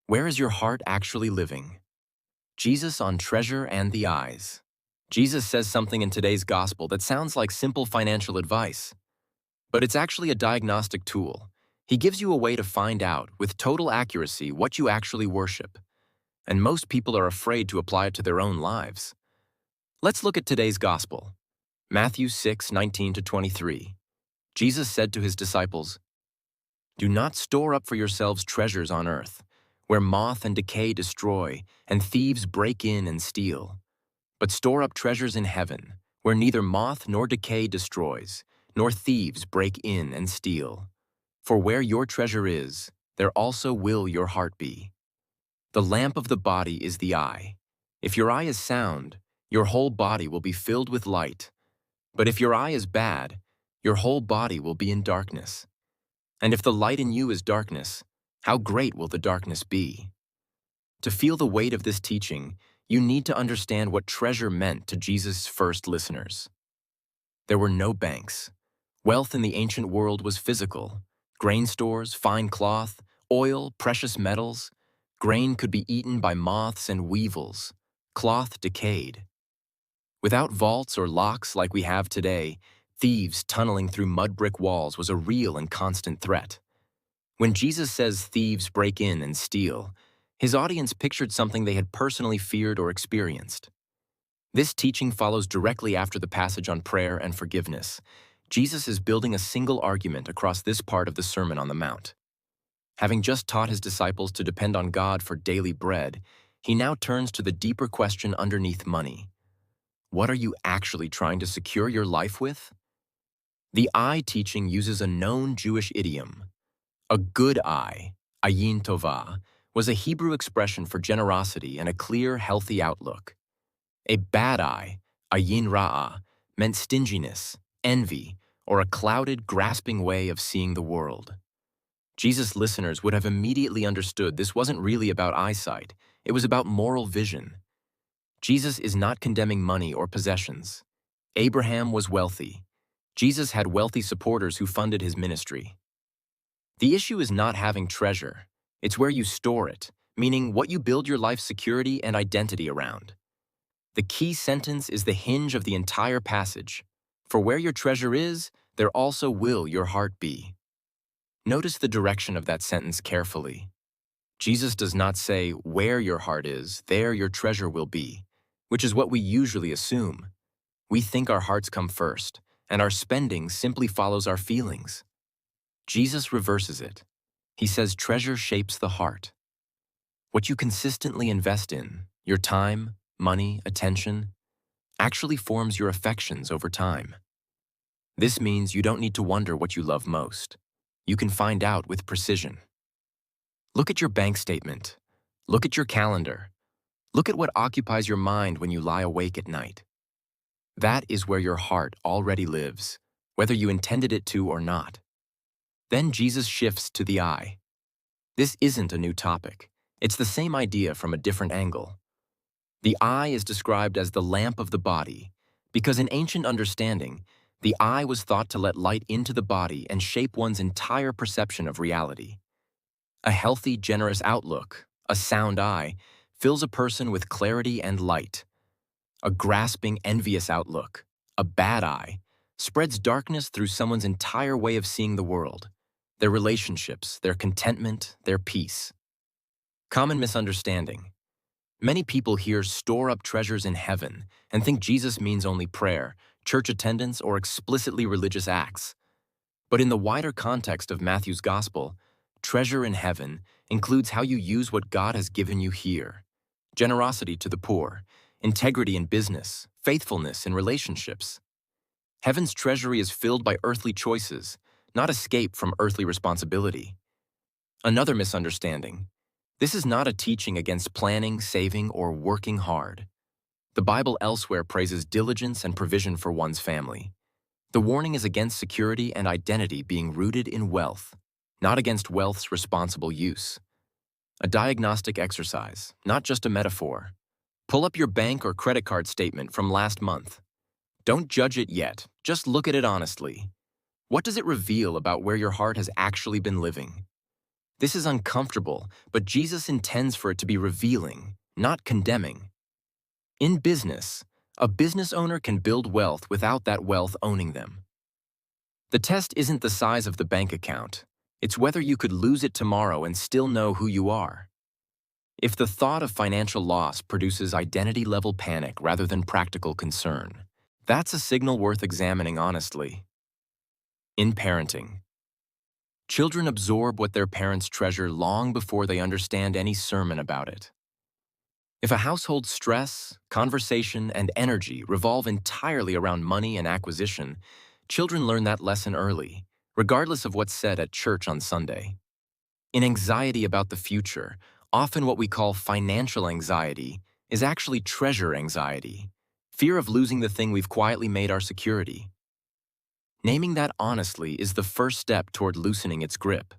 Where is your heart actually living? Jesus on treasure and the eyes. Jesus says something in today's gospel that sounds like simple financial advice, but it's actually a diagnostic tool. He gives you a way to find out, with total accuracy, what you actually worship, and most people are afraid to apply it to their own lives. Let's look at today's gospel. Matthew 6:19-23. Jesus said to his disciples, "Do not store up for yourselves treasures on earth, where moth and decay destroy, and thieves break in and steal. But store up treasures in heaven, where neither moth nor decay destroys, nor thieves break in and steal. For where your treasure is, there also will your heart be. The lamp of the body is the eye. If your eye is sound, your whole body will be filled with light. But if your eye is bad, your whole body will be in darkness. And if the light in you is darkness, how great will the darkness be?" To feel the weight of this teaching, you need to understand what treasure meant to Jesus' first listeners. There were no banks. Wealth in the ancient world was physical. Grain stores, fine cloth, oil, precious metals. Grain could be eaten by moths and weevils. Cloth decayed. Without vaults or locks like we have today, thieves tunneling through mud brick walls was a real and constant threat. When Jesus says thieves break in and steal, his audience pictured something they had personally feared or experienced. This teaching follows directly after the passage on prayer and forgiveness. Jesus is building a single argument across this part of the Sermon on the Mount. Having just taught his disciples to depend on God for daily bread, he now turns to the deeper question underneath money. What are you actually trying to secure your life with? The eye teaching uses a known Jewish idiom. A good eye, ayin tovah, was a Hebrew expression for generosity and a clear, healthy outlook. A bad eye, ayin ra'ah, meant stinginess, envy, or a clouded, grasping way of seeing the world. Jesus' listeners would have immediately understood this wasn't really about eyesight, it was about moral vision. Jesus is not condemning money or possessions. Abraham was wealthy. Jesus had wealthy supporters who funded his ministry. The issue is not having treasure. It's where you store it, meaning what you build your life's security and identity around. The key sentence is the hinge of the entire passage. For where your treasure is, there also will your heart be. Notice the direction of that sentence carefully. Jesus does not say, where your heart is, there your treasure will be, which is what we usually assume. We think our hearts come first, and our spending simply follows our feelings. Jesus reverses it. He says treasure shapes the heart. What you consistently invest in, your time, money, attention, actually forms your affections over time. This means you don't need to wonder what you love most. You can find out with precision. Look at your bank statement. Look at your calendar. Look at what occupies your mind when you lie awake at night. That is where your heart already lives, whether you intended it to or not. Then Jesus shifts to the eye. This isn't a new topic. It's the same idea from a different angle. The eye is described as the lamp of the body, because in ancient understanding, the eye was thought to let light into the body and shape one's entire perception of reality. A healthy, generous outlook, a sound eye, fills a person with clarity and light. A grasping, envious outlook, a bad eye, spreads darkness through someone's entire way of seeing the world, their relationships, their contentment, their peace. Common misunderstanding. Many people hear store up treasures in heaven and think Jesus means only prayer, church attendance, or explicitly religious acts. But in the wider context of Matthew's gospel, treasure in heaven includes how you use what God has given you here. Generosity to the poor, integrity in business, faithfulness in relationships. Heaven's treasury is filled by earthly choices, not escape from earthly responsibility. Another misunderstanding. This is not a teaching against planning, saving, or working hard. The Bible elsewhere praises diligence and provision for one's family. The warning is against security and identity being rooted in wealth, not against wealth's responsible use. A diagnostic exercise, not just a metaphor. Pull up your bank or credit card statement from last month. Don't judge it yet, just look at it honestly. What does it reveal about where your heart has actually been living? This is uncomfortable, but Jesus intends for it to be revealing, not condemning. In business, a business owner can build wealth without that wealth owning them. The test isn't the size of the bank account. It's whether you could lose it tomorrow and still know who you are. If the thought of financial loss produces identity-level panic rather than practical concern, that's a signal worth examining honestly. In parenting, children absorb what their parents treasure long before they understand any sermon about it. If a household's stress, conversation, and energy revolve entirely around money and acquisition, children learn that lesson early, regardless of what's said at church on Sunday. In anxiety about the future, often what we call financial anxiety is actually treasure anxiety, fear of losing the thing we've quietly made our security. Naming that honestly is the first step toward loosening its grip.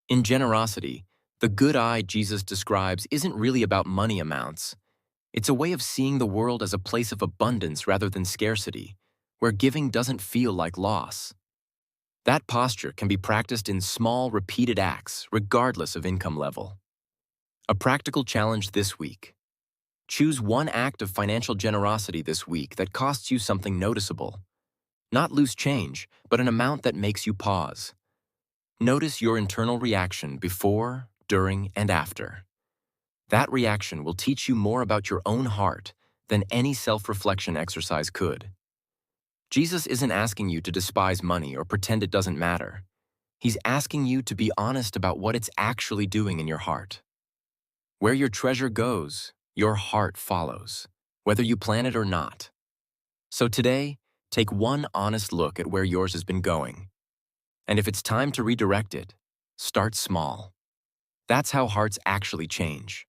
In generosity, the good eye Jesus describes isn't really about money amounts. It's a way of seeing the world as a place of abundance rather than scarcity, where giving doesn't feel like loss. That posture can be practiced in small, repeated acts, regardless of income level. A practical challenge this week. Choose one act of financial generosity this week that costs you something noticeable. Not loose change, but an amount that makes you pause. Notice your internal reaction before, during, and after. That reaction will teach you more about your own heart than any self-reflection exercise could. Jesus isn't asking you to despise money or pretend it doesn't matter. He's asking you to be honest about what it's actually doing in your heart. Where your treasure goes, your heart follows, whether you plan it or not. So today, take one honest look at where yours has been going. And if it's time to redirect it, start small. That's how hearts actually change.